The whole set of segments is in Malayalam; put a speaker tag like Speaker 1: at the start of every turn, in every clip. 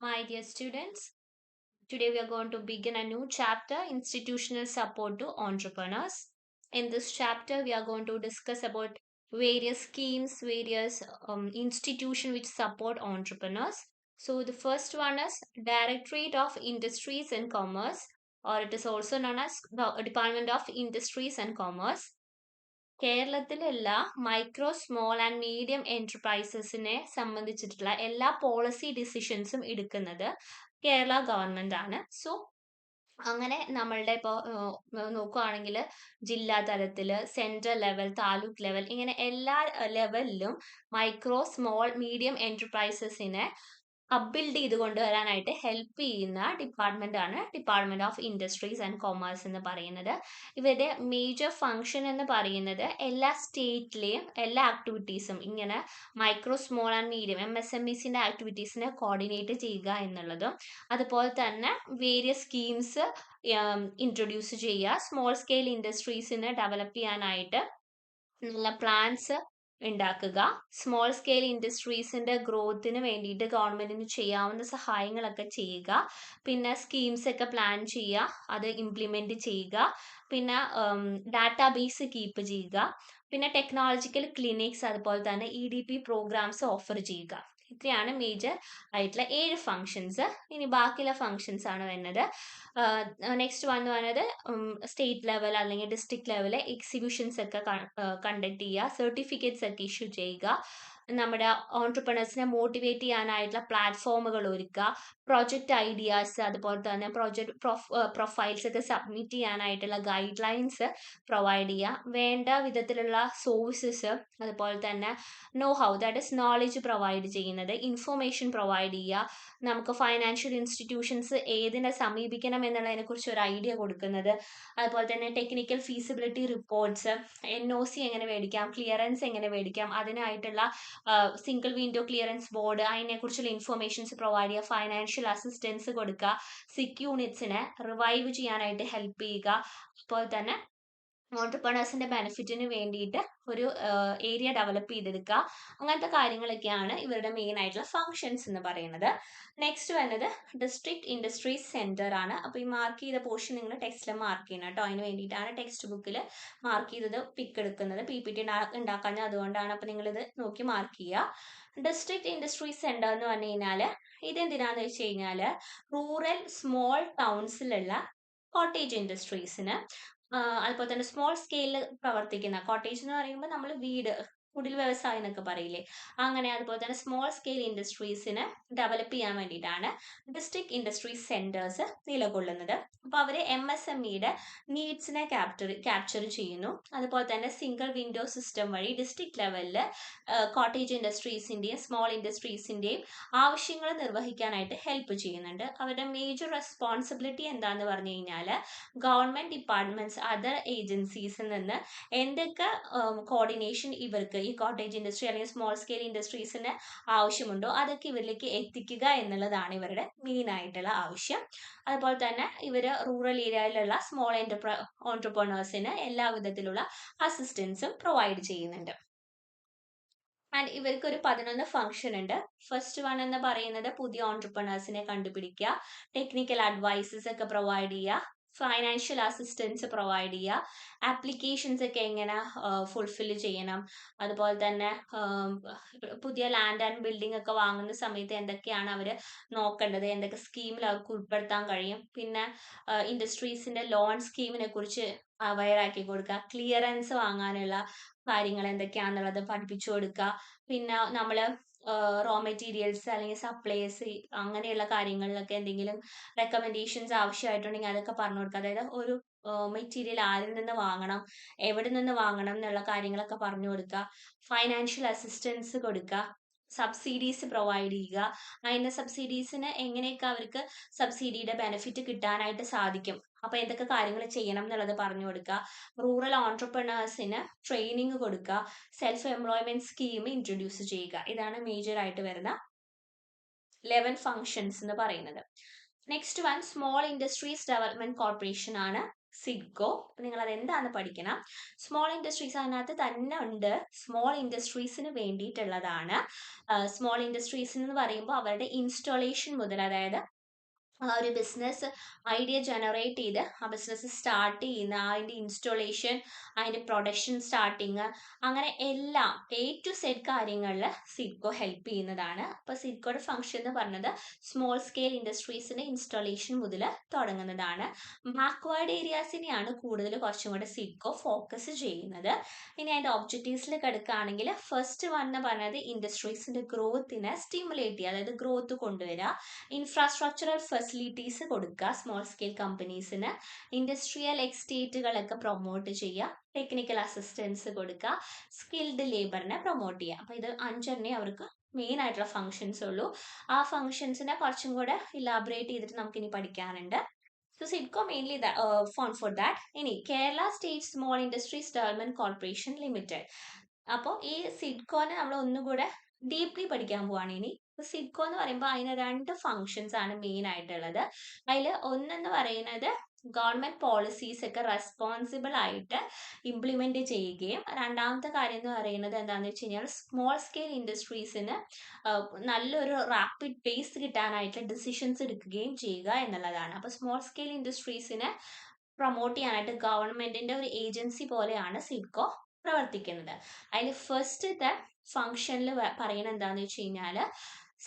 Speaker 1: My dear students, today we are going to begin a new chapter, Institutional Support to Entrepreneurs. In this chapter, we are going to discuss about various schemes, various institutions which support entrepreneurs. So the first one is Directorate of Industries and Commerce, or it is also known as the Department of Industries and Commerce. കേരളത്തിലുള്ള മൈക്രോ സ്മോൾ ആൻഡ് മീഡിയം എന്റർപ്രൈസസിനെ സംബന്ധിച്ചിട്ടുള്ള എല്ലാ പോളിസി ഡിസിഷൻസും എടുക്കുന്നത് കേരള ഗവൺമെന്റ് ആണ്. സോ അങ്ങനെ നമ്മളുടെ ഇപ്പോൾ നോക്കുകയാണെങ്കിൽ ജില്ലാ തലത്തില്, സെൻട്രൽ ലെവൽ, താലൂക്ക് ലെവൽ, ഇങ്ങനെ എല്ലാ ലെവലിലും മൈക്രോ സ്മോൾ മീഡിയം എന്റർപ്രൈസസിനെ അപ്ബിൽഡ് ചെയ്ത് കൊണ്ടുവരാനായിട്ട് ഹെൽപ്പ് ചെയ്യുന്ന ഡിപ്പാർട്ട്മെന്റ് ആണ് department of industries and commerce എന്ന് പറയുന്നത്. ഇവരുടെ മേജർ ഫംഗ്ഷൻ എന്ന് പറയുന്നത് എല്ലാ സ്റ്റേറ്റിലെയും എല്ലാ ആക്ടിവിറ്റീസും ഇങ്ങനെ മൈക്രോ സ്മോൾ ആൻഡ് മീഡിയം MSMEസിന്റെ ആക്ടിവിറ്റീസിനെ കോർഡിനേറ്റ് ചെയ്യുക എന്നുള്ളതും, അതുപോലെ തന്നെ വേരിയസ് സ്കീംസ് ഇൻട്രൊഡ്യൂസ് ചെയ്യുക, സ്മോൾ സ്കെയിൽ ഇൻഡസ്ട്രീസിനെ ഡെവലപ്പ് ചെയ്യാനായിട്ട് നല്ല പ്ലാൻസ് ഉണ്ടാക്കുക, സ്മോൾ സ്കെയിൽ ഇൻഡസ്ട്രീസിന്റെ ഗ്രോത്തിന് വേണ്ടിയിട്ട് ഗവൺമെന്റിന് ചെയ്യാവുന്ന സഹായങ്ങളൊക്കെ ചെയ്യുക, പിന്നെ സ്കീംസ് ഒക്കെ പ്ലാൻ ചെയ്യുക, അത് ഇംപ്ലിമെന്റ് ചെയ്യുക, പിന്നെ ഡാറ്റാബേസ് കീപ്പ് ചെയ്യുക, പിന്നെ ടെക്നോളജിക്കൽ ക്ലിനിക്സ്, അതുപോലെ തന്നെ EDP പ്രോഗ്രാംസ് ഓഫർ ചെയ്യുക. ഇത്രയാണ് മേജർ ആയിട്ടുള്ള 7 ഫങ്ഷൻസ്. ഇനി ബാക്കിയുള്ള ഫങ്ഷൻസ് ആണ് വരുന്നത്. നെക്സ്റ്റ് വന്ന് പറയുന്നത് സ്റ്റേറ്റ് ലെവൽ അല്ലെങ്കിൽ ഡിസ്ട്രിക്ട് ലെവലിലെ എക്സിബിഷൻസ് ഒക്കെ കണ്ടക്ട് ചെയ്യുക, സർട്ടിഫിക്കറ്റ്സ് ഒക്കെ ഇഷ്യൂ ചെയ്യുക, നമ്മുടെ ഓൺടർപ്രണേഴ്സിനെ മോട്ടിവേറ്റ് ചെയ്യാനായിട്ടുള്ള പ്ലാറ്റ്ഫോമുകൾ ഒരുക്കുക, പ്രോജക്റ്റ് ഐഡിയാസ്, അതുപോലെ തന്നെ പ്രോജക്റ്റ് പ്രൊഫൈൽസ് ഒക്കെ സബ്മിറ്റ് ചെയ്യാനായിട്ടുള്ള ഗൈഡ് ലൈൻസ് പ്രൊവൈഡ് ചെയ്യുക, വേണ്ട വിധത്തിലുള്ള സോഴ്സസ്, അതുപോലെ തന്നെ know how, that is knowledge provide ചെയ്യുന്നത്, ഇൻഫോർമേഷൻ പ്രൊവൈഡ് ചെയ്യുക, നമുക്ക് ഫൈനാൻഷ്യൽ ഇൻസ്റ്റിറ്റ്യൂഷൻസ് ഏതിനെ സമീപിക്കണം എന്നുള്ളതിനെ കുറിച്ച് ഒരു ഐഡിയ കൊടുക്കുന്നത്, അതുപോലെ തന്നെ ടെക്നിക്കൽ ഫീസിബിലിറ്റി റിപ്പോർട്ട്സ്, NOC എങ്ങനെ മേടിക്കാം, ക്ലിയറൻസ് എങ്ങനെ മേടിക്കാം, അതിനായിട്ടുള്ള സിംഗിൾ വിൻഡോ ക്ലിയറൻസ് ബോർഡ്, അതിനെക്കുറിച്ചുള്ള ഇൻഫോർമേഷൻസ് പ്രൊവൈഡ് ചെയ്യുക, ഫൈനാൻഷ്യൽ അസിസ്റ്റൻസ് കൊടുക്കുക, സിക്ക് യൂണിറ്റ്സിനെ റിവൈവ് ചെയ്യാനായിട്ട് ഹെൽപ്പ് ചെയ്യുക, അതുപോലെ തന്നെ ഓൺടർപ്രണേഴ്സിന്റെ ബെനിഫിറ്റിന് വേണ്ടിയിട്ട് ഒരു ഏരിയ ഡെവലപ്പ് ചെയ്തെടുക്കുക. അങ്ങനത്തെ കാര്യങ്ങളൊക്കെയാണ് ഇവരുടെ മെയിൻ ആയിട്ടുള്ള ഫങ്ഷൻസ് എന്ന് പറയുന്നത്. നെക്സ്റ്റ് വരുന്നത് ഡിസ്ട്രിക്ട് ഇൻഡസ്ട്രീസ് സെന്റർ ആണ്. അപ്പോൾ ഈ മാർക്ക് ചെയ്ത പോർഷൻ നിങ്ങൾ ടെക്സ്റ്റിൽ മാർക്ക് ചെയ്യണം കേട്ടോ. അതിന് വേണ്ടിയിട്ടാണ് ടെക്സ്റ്റ് ബുക്കിൽ മാർക്ക് ചെയ്തത് പിക്ക് എടുക്കുന്നത്. PPT ഉണ്ടാക്കാൻ അതുകൊണ്ടാണ്. അപ്പോൾ നിങ്ങളിത് നോക്കി മാർക്ക് ചെയ്യുക. ഡിസ്ട്രിക്ട് ഇൻഡസ്ട്രീസ് സെന്റർ എന്ന് പറഞ്ഞു കഴിഞ്ഞാൽ ഇതെന്തിനാന്ന് വെച്ച് കഴിഞ്ഞാൽ റൂറൽ സ്മോൾ ടൗൺസിലുള്ള കോട്ടേജ് ഇൻഡസ്ട്രീസിന്, അതുപോലെ തന്നെ സ്മോൾ സ്കെയിലിൽ പ്രവർത്തിക്കുന്ന, കോട്ടേജ് എന്ന് പറയുമ്പോൾ നമ്മൾ വീട്, കുടിൽ വ്യവസായം എന്നൊക്കെ പറയില്ലേ, അങ്ങനെ, അതുപോലെ തന്നെ സ്മോൾ സ്കെയിൽ ഇൻഡസ്ട്രീസിന് ഡെവലപ്പ് ചെയ്യാൻ വേണ്ടിയിട്ടാണ് ഡിസ്ട്രിക്ട് ഇൻഡസ്ട്രീസ് സെന്റേഴ്സ് നിലകൊള്ളുന്നത്. അപ്പോൾ അവർ MSMEയുടെ നീഡ്സിനെ ക്യാപ്ചർ ചെയ്യുന്നു. അതുപോലെ തന്നെ സിംഗിൾ വിൻഡോ സിസ്റ്റം വഴി ഡിസ്ട്രിക്ട് ലെവലിൽ കോട്ടേജ് ഇൻഡസ്ട്രീസിന്റെയും സ്മോൾ ഇൻഡസ്ട്രീസിന്റെയും ആവശ്യങ്ങൾ നിർവഹിക്കാനായിട്ട് ഹെൽപ്പ് ചെയ്യുന്നുണ്ട്. അവരുടെ മേജർ റെസ്പോൺസിബിലിറ്റി എന്താന്ന് പറഞ്ഞു കഴിഞ്ഞാൽ ഗവൺമെന്റ് ഡിപ്പാർട്ട്മെന്റ്സ്, അതർ ഏജൻസീസിൽ നിന്ന് എന്തൊക്കെ കോർഡിനേഷൻ ഇവർക്ക് ഈ കോട്ടേജ് ഇൻഡസ്ട്രി അല്ലെങ്കിൽ സ്മോൾ സ്കെയിൽ ഇൻഡസ്ട്രീസിന് ആവശ്യമുണ്ടോ അതൊക്കെ ഇവരിലേക്ക് എത്തിക്കുക എന്നുള്ളതാണ് ഇവരുടെ മെയിൻ ആയിട്ടുള്ള ആവശ്യം. അതുപോലെ തന്നെ ഇവർ റൂറൽ ഏരിയയിലുള്ള സ്മോൾ ഓൺടർപ്രണേഴ്സിന് എല്ലാ വിധത്തിലുള്ള അസിസ്റ്റൻസും പ്രൊവൈഡ് ചെയ്യുന്നുണ്ട്. ആൻഡ് ഇവർക്ക് ഒരു 11 ഫംഗ്ഷൻ ഉണ്ട്. ഫസ്റ്റ് വൺ എന്ന് പറയുന്നത് പുതിയ ഓൺടർപ്രണേഴ്സിനെ കണ്ടുപിടിക്കുക, ടെക്നിക്കൽ അഡ്വൈസസ് ഒക്കെ പ്രൊവൈഡ് ചെയ്യുക, ഫൈനാൻഷ്യൽ അസിസ്റ്റൻസ് പ്രൊവൈഡ് ചെയ്യുക, ആപ്ലിക്കേഷൻസ് ഒക്കെ എങ്ങനെ ഫുൾഫിൽ ചെയ്യണം, അതുപോലെ തന്നെ പുതിയ ലാൻഡ് ആൻഡ് ബിൽഡിംഗ് ഒക്കെ വാങ്ങുന്ന സമയത്ത് എന്തൊക്കെയാണ് അവർ നോക്കേണ്ടത്, എന്തൊക്കെ സ്കീമിൽ അവർക്ക് ഉൾപ്പെടുത്താൻ കഴിയും, പിന്നെ ഇൻഡസ്ട്രീസിന്റെ ലോൺ സ്കീമിനെ കുറിച്ച് അവയർ ആക്കി കൊടുക്കുക, ക്ലിയറൻസ് വാങ്ങാനുള്ള കാര്യങ്ങൾ എന്തൊക്കെയാണെന്നുള്ളത് പഠിപ്പിച്ചു കൊടുക്കുക, പിന്നെ നമ്മൾ റോ മെറ്റീരിയൽസ് അല്ലെങ്കിൽ സപ്ലൈസ് അങ്ങനെയുള്ള കാര്യങ്ങളിലൊക്കെ എന്തെങ്കിലും റെക്കമെൻഡേഷൻസ് ആവശ്യമായിട്ടുണ്ടെങ്കിൽ അതൊക്കെ പറഞ്ഞു കൊടുക്കുക. അതായത് ഒരു മെറ്റീരിയൽ ആരിൽ നിന്ന് വാങ്ങണം, എവിടെ നിന്ന് വാങ്ങണം എന്നുള്ള കാര്യങ്ങളൊക്കെ പറഞ്ഞു കൊടുക്കുക, ഫൈനാൻഷ്യൽ അസിസ്റ്റൻസ് കൊടുക്കുക, സബ്സിഡീസ് പ്രൊവൈഡ് ചെയ്യുക, അതിന്റെ സബ്സിഡീസിന് എങ്ങനെയൊക്കെ അവർക്ക് സബ്സിഡിയുടെ ബെനിഫിറ്റ് കിട്ടാനായിട്ട് സാധിക്കും, അപ്പൊ എന്തൊക്കെ കാര്യങ്ങൾ ചെയ്യണം എന്നുള്ളത് പറഞ്ഞു കൊടുക്കുക, റൂറൽ ഓൺടർപ്രണേഴ്സിന് ട്രെയിനിങ് കൊടുക്കുക, സെൽഫ് എംപ്ലോയ്മെന്റ് സ്കീം ഇൻട്രൊഡ്യൂസ് ചെയ്യുക. ഇതാണ് മേജർ ആയിട്ട് വരുന്ന 11 ഫങ്ഷൻസ് എന്ന് പറയുന്നത്. Next one small industries development corporation ആണ്. സിഡ്കോ. നിങ്ങൾ അത് എന്താണെന്ന് പഠിക്കണം. സ്മോൾ ഇൻഡസ്ട്രീസ് അതിനകത്ത് തന്നെ ഉണ്ട്. സ്മോൾ ഇൻഡസ്ട്രീസിന് വേണ്ടിയിട്ടുള്ളതാണ്. സ്മോൾ ഇൻഡസ്ട്രീസ് എന്ന് പറയുമ്പോൾ അവരുടെ ഇൻസ്റ്റോളേഷൻ മുതൽ, അതായത് ആ ഒരു ബിസിനസ് ഐഡിയ ജനറേറ്റ് ചെയ്ത് ആ ബിസിനസ് സ്റ്റാർട്ട് ചെയ്യുന്ന അതിൻ്റെ ഇൻസ്റ്റോളേഷൻ, അതിൻ്റെ പ്രൊഡക്ഷൻ സ്റ്റാർട്ടിങ്, അങ്ങനെ എല്ലാം A to Z കാര്യങ്ങളിൽ സിഡ്കോ ഹെൽപ്പ് ചെയ്യുന്നതാണ്. അപ്പോൾ സിഡ്കോയുടെ ഫംഗ്ഷൻ എന്ന് പറഞ്ഞത് സ്മോൾ സ്കെയിൽ ഇൻഡസ്ട്രീസിൻ്റെ ഇൻസ്റ്റോളേഷൻ മുതൽ തുടങ്ങുന്നതാണ്. ബാക്ക്വേർഡ് ഏരിയാസിനെയാണ് കൂടുതൽ കുറച്ചും കൂടെ സിഡ്കോ ഫോക്കസ് ചെയ്യുന്നത്. ഇനി അതിൻ്റെ ഒബ്ജക്റ്റീവ്സിൽ കിടക്കുകയാണെങ്കിൽ ഫസ്റ്റ് വൺ എന്ന് പറഞ്ഞത് ഇൻഡസ്ട്രീസിൻ്റെ ഗ്രോത്തിനെ സ്റ്റിമുലേറ്റ് ചെയ്യുക, അതായത് ഗ്രോത്ത് കൊണ്ടുവരിക. ഇൻഫ്രാസ്ട്രക്ചറൽ ഫെസിലിറ്റീസ് കൊടുക്കുക സ്മോൾ സ്കെയിൽ കമ്പനീസിന്. ഇൻഡസ്ട്രിയൽ എക്സ്റ്റേറ്റുകളൊക്കെ പ്രൊമോട്ട് ചെയ്യുക. ടെക്നിക്കൽ അസിസ്റ്റൻസ് കൊടുക്കുക. സ്കിൽഡ് ലേബറിനെ പ്രൊമോട്ട് ചെയ്യുക. അപ്പോൾ ഇത് അഞ്ചെണ്ണേ അവർക്ക് മെയിൻ ആയിട്ടുള്ള ഫങ്ഷൻസ് ഉള്ളൂ. ആ ഫങ്ഷൻസിനെ കുറച്ചും കൂടെ ഇലാബറേറ്റ് ചെയ്തിട്ട് നമുക്ക് ഇനി പഠിക്കാനുണ്ട്. So SIDCO mainly for that. ഇനി Kerala state small industries development corporation limited. അപ്പോൾ ഈ സിഡ്കോനെ നമ്മൾ ഒന്നുകൂടെ ഡീപ്ലി പഠിക്കാൻ പോവാണ് ഇനി. സിഡ്കോ എന്ന് പറയുമ്പോൾ അതിന് രണ്ട് ഫങ്ഷൻസ് ആണ് മെയിൻ ആയിട്ടുള്ളത്. അതിൽ ഒന്നെന്ന് പറയുന്നത് ഗവൺമെന്റ് പോളിസീസ് ഒക്കെ റെസ്പോൺസിബിൾ ആയിട്ട് ഇംപ്ലിമെന്റ് ചെയ്യുകയും, രണ്ടാമത്തെ കാര്യം എന്ന് പറയുന്നത് എന്താണെന്ന് വെച്ച് കഴിഞ്ഞാൽ സ്മോൾ സ്കെയിൽ ഇൻഡസ്ട്രീസിന് നല്ലൊരു റാപ്പിഡ് പേസ് കിട്ടാനായിട്ട് ഡിസിഷൻസ് എടുക്കുകയും ചെയ്യുക എന്നുള്ളതാണ്. അപ്പോൾ സ്മോൾ സ്കെയിൽ ഇൻഡസ്ട്രീസിനെ പ്രൊമോട്ട് ചെയ്യാനായിട്ട് ഗവൺമെന്റിന്റെ ഒരു ഏജൻസി പോലെയാണ് സിഡ്കോ പ്രവർത്തിക്കുന്നത്. അതിൽ ഫസ്റ്റത്തെ ഫംഗ്ഷനിൽ പറയുന്നത് എന്താണെന്ന് വെച്ച് കഴിഞ്ഞാൽ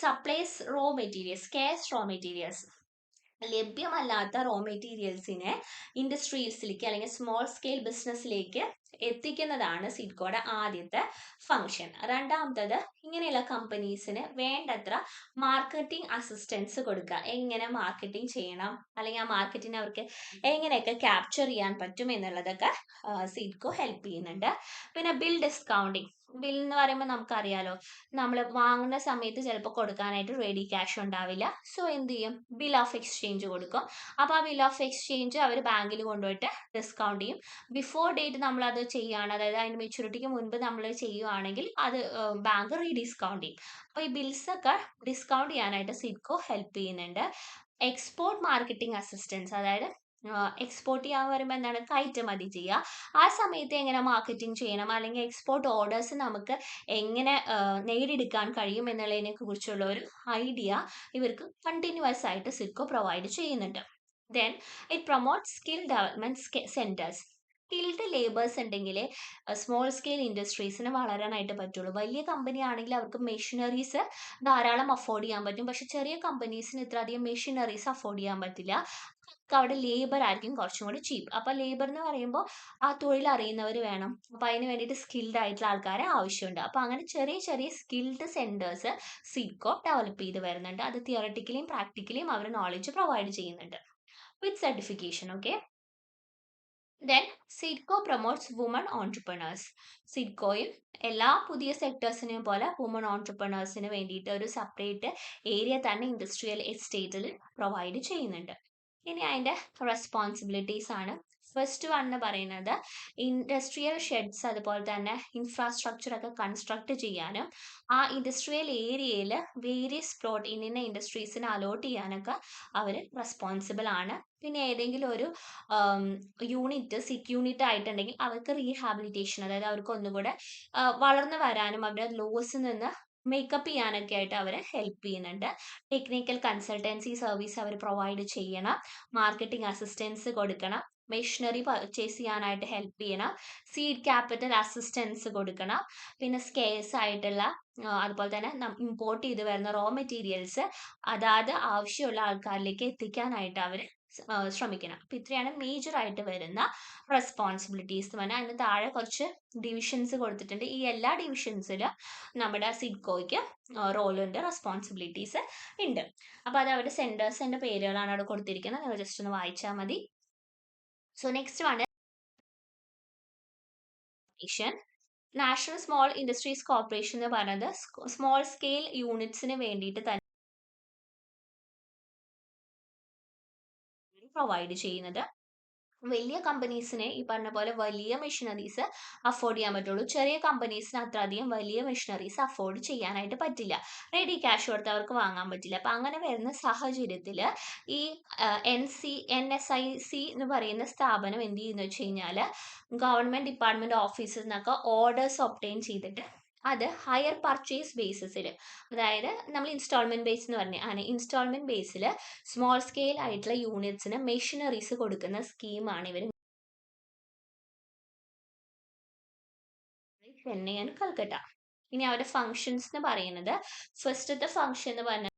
Speaker 1: supplies raw materials, scarce raw materials, ലഭ്യമല്ലാത്ത റോ മെറ്റീരിയൽസിനെ ഇൻഡസ്ട്രീസിലേക്ക് അല്ലെങ്കിൽ സ്മോൾ സ്കെയിൽ ബിസിനസ്സിലേക്ക് എത്തിക്കുന്നതാണ് സിഡ്കോയുടെ ആദ്യത്തെ ഫംഗ്ഷൻ. രണ്ടാമത്തത് ഇങ്ങനെയുള്ള കമ്പനീസിന് വേണ്ടത്ര മാർക്കറ്റിംഗ് അസിസ്റ്റൻസ് കൊടുക്കുക. എങ്ങനെ മാർക്കറ്റിംഗ് ചെയ്യണം, അല്ലെങ്കിൽ ആ മാർക്കറ്റിനെ അവർക്ക് എങ്ങനെയൊക്കെ ക്യാപ്ചർ ചെയ്യാൻ പറ്റും എന്നുള്ളതൊക്കെ സിഡ്കോ ഹെൽപ്പ് ചെയ്യുന്നുണ്ട്. പിന്നെ ബിൽ ഡിസ്കൗണ്ടിങ്. ബിൽ എന്ന് പറയുമ്പോൾ നമുക്കറിയാലോ, നമ്മൾ വാങ്ങുന്ന സമയത്ത് ചിലപ്പോൾ കൊടുക്കാനായിട്ട് റെഡി ക്യാഷ് ഉണ്ടാവില്ല. സോ എന്ത് ചെയ്യും, ബിൽ ഓഫ് എക്സ്ചേഞ്ച് കൊടുക്കും. അപ്പോൾ ആ ബിൽ ഓഫ് എക്സ്ചേഞ്ച് അവർ ബാങ്കിൽ കൊണ്ടുപോയിട്ട് ഡിസ്കൗണ്ട് ചെയ്യും. ബിഫോർ ഡേറ്റ് നമ്മൾ അത് ചെയ്യുകയാണ്, അതായത് അതിന് മെച്യൂരിറ്റിക്ക് മുൻപ് നമ്മൾ ചെയ്യുകയാണെങ്കിൽ അത് ബാങ്ക് റീഡിസ്കൗണ്ട് ചെയ്യും. അപ്പോൾ ഈ ബിൽസ് ഒക്കെ ഡിസ്കൗണ്ട് ചെയ്യാനായിട്ട് സിഡ്കോ ഹെൽപ്പ് ചെയ്യുന്നുണ്ട്. എക്സ്പോർട്ട് മാർക്കറ്റിംഗ് അസിസ്റ്റൻസ്, അതായത് എക്സ്പോർട്ട് ചെയ്യാൻ വരുമ്പോൾ എന്താണ്, കയറ്റുമതി ചെയ്യുക. ആ സമയത്ത് എങ്ങനെ മാർക്കറ്റിംഗ് ചെയ്യണം, അല്ലെങ്കിൽ എക്സ്പോർട്ട് ഓർഡേഴ്സ് നമുക്ക് എങ്ങനെ നേടിയെടുക്കാൻ കഴിയും എന്നുള്ളതിനെ കുറിച്ചുള്ള ഒരു ഐഡിയ ഇവർക്ക് കണ്ടിന്യൂസ് ആയിട്ട് സിഡ്കോ പ്രൊവൈഡ് ചെയ്യുന്നുണ്ട്. Then it promote skill development centres. Skilled labours ഉണ്ടെങ്കിൽ സ്മോൾ സ്കെയിൽ ഇൻഡസ്ട്രീസിന് വളരാനായിട്ട് പറ്റുള്ളൂ. വലിയ കമ്പനി ആണെങ്കിൽ അവർക്ക് മെഷീനറീസ് ധാരാളം അഫോർഡ് ചെയ്യാൻ പറ്റും. പക്ഷെ ചെറിയ കമ്പനീസിന് ഇത്രയധികം മെഷീനറീസ് അഫോർഡ് ചെയ്യാൻ പറ്റില്ല. അവിടെ ലേബർ ആയിരിക്കും കുറച്ചും കൂടി ചീപ്പ്. അപ്പോൾ ലേബർ എന്ന് പറയുമ്പോൾ ആ തൊഴിൽ അറിയുന്നവർ വേണം. അപ്പോൾ അതിന് വേണ്ടിയിട്ട് സ്കിൽഡ് ആയിട്ടുള്ള ആൾക്കാരെ ആവശ്യമുണ്ട്. അപ്പോൾ അങ്ങനെ ചെറിയ ചെറിയ സ്കിൽഡ് സെന്റേഴ്സ് സിഡ്കോ ഡെവലപ്പ് ചെയ്ത് വരുന്നുണ്ട്. അത് തിയറട്ടിക്കലിയും പ്രാക്ടിക്കലിയും അവർ നോളജ് പ്രൊവൈഡ് ചെയ്യുന്നുണ്ട് with certification. Okay. Then SIDCO promotes women entrepreneurs. സിഡ്കോയും എല്ലാ പുതിയ സെക്ടേഴ്സിനെയും പോലെ വുമൺ ഓൺടർപ്രണേഴ്സിന് വേണ്ടിയിട്ട് ഒരു സെപ്പറേറ്റ് ഏരിയ തന്നെ ഇൻഡസ്ട്രിയൽ എസ്റ്റേറ്റിൽ പ്രൊവൈഡ് ചെയ്യുന്നുണ്ട്. ഇനി അതിൻ്റെ റെസ്പോൺസിബിലിറ്റീസ് ആണ്. ഫസ്റ്റ് വൺ എന്ന് പറയുന്നത് ഇൻഡസ്ട്രിയൽ ഷെഡ്സ്, അതുപോലെ തന്നെ ഇൻഫ്രാസ്ട്രക്ചർ ഒക്കെ കൺസ്ട്രക്ട് ചെയ്യാനും ആ ഇൻഡസ്ട്രിയൽ ഏരിയയിൽ വേരിയസ് പ്ലോട്ട് ഇന്ന ഇൻഡസ്ട്രീസിന് അലോട്ട് ചെയ്യാനൊക്കെ അവർ റെസ്പോൺസിബിൾ ആണ്. പിന്നെ ഏതെങ്കിലും ഒരു യൂണിറ്റ് സിക്ക് യൂണിറ്റ് ആയിട്ടുണ്ടെങ്കിൽ അവർക്ക് റീഹാബിലിറ്റേഷൻ, അതായത് അവർക്ക് ഒന്നുകൂടെ വളർന്നു വരാനും അവരുടെ ലോസിൽ നിന്ന് മേക്കപ്പ് ചെയ്യാനൊക്കെ ആയിട്ട് അവരെ ഹെൽപ്പ് ചെയ്യുന്നുണ്ട്. ടെക്നിക്കൽ കൺസൾട്ടൻസി സർവീസ് അവർ പ്രൊവൈഡ് ചെയ്യണം. മാർക്കറ്റിംഗ് അസിസ്റ്റൻസ് കൊടുക്കണം. മെഷീനറി പർച്ചേസ് ചെയ്യാനായിട്ട് ഹെൽപ്പ് ചെയ്യണം. സീഡ് ക്യാപിറ്റൽ അസിസ്റ്റൻസ് കൊടുക്കണം. പിന്നെ സ്കേഴ്സ് ആയിട്ടുള്ള അതുപോലെ തന്നെ ഇമ്പോർട്ട് ചെയ്ത് വരുന്ന റോ മെറ്റീരിയൽസ് അതാത് ആവശ്യമുള്ള ആൾക്കാരിലേക്ക് എത്തിക്കാനായിട്ട് അവർ ശ്രമിക്കണം. അപ്പം ഇത്രയാണ് മേജർ ആയിട്ട് വരുന്ന റെസ്പോൺസിബിലിറ്റീസ് എന്ന് പറഞ്ഞാൽ. അതിന് താഴെ കുറച്ച് ഡിവിഷൻസ് കൊടുത്തിട്ടുണ്ട്. ഈ എല്ലാ ഡിവിഷൻസിലും നമ്മുടെ സിഡ്കോയ്ക്ക് റോളുണ്ട്, റെസ്പോൺസിബിലിറ്റീസ് ഉണ്ട്. അപ്പോൾ അത് അവരുടെ സെന്റേഴ്സിന്റെ പേരുകളാണ് അവിടെ കൊടുത്തിരിക്കുന്നത്. നിങ്ങൾ ജസ്റ്റ് ഒന്ന് വായിച്ചാൽ മതി. So next one national small industries corporation എന്ന് പറയുന്നത് സ്മോൾ സ്കെയിൽ യൂണിറ്റ്സിന് വേണ്ടിയിട്ട് തന്നെ പ്രൊവൈഡ് ചെയ്യുന്നത്. വലിയ കമ്പനീസിനെ ഈ പറഞ്ഞ പോലെ വലിയ മെഷീനറീസ് അഫോർഡ് ചെയ്യാൻ പറ്റുള്ളൂ. ചെറിയ കമ്പനീസിന് അത്ര അധികം വലിയ മെഷീനറീസ് അഫോർഡ് ചെയ്യാനായിട്ട് പറ്റില്ല. റെഡി ക്യാഷ് കൊടുത്ത് അവർക്ക് വാങ്ങാൻ പറ്റില്ല. അപ്പം അങ്ങനെ വരുന്ന സാഹചര്യത്തിൽ ഈ NSIC എന്ന് പറയുന്ന സ്ഥാപനം എന്ത് ചെയ്യുന്നു വെച്ച് കഴിഞ്ഞാൽ ഗവൺമെന്റ് ഡിപ്പാർട്ട്മെന്റ് ഓഫീസിൽ നിന്നൊക്കെ ഓർഡേഴ്സ് ഒബ്റ്റെയിൻ ചെയ്തിട്ട് അത് ഹയർ പർച്ചേസ് ബേസിസിൽ, അതായത് നമ്മൾ ഇൻസ്റ്റാൾമെന്റ് ബേസ് എന്ന് പറഞ്ഞ അങ്ങനെ ഇൻസ്റ്റാൾമെന്റ് ബേസിൽ സ്മോൾ സ്കെയിൽ ആയിട്ടുള്ള യൂണിറ്റ്സിന് മെഷീനറീസ് കൊടുക്കുന്ന സ്കീമാണ് ഇവർ ചെന്നൈ ആൻഡ് കൽക്കട്ട. ഇനി അവരുടെ ഫങ്ഷൻസ് എന്ന് പറയുന്നത്, ഫസ്റ്റത്തെ ഫങ്ഷൻ എന്ന് പറഞ്ഞാൽ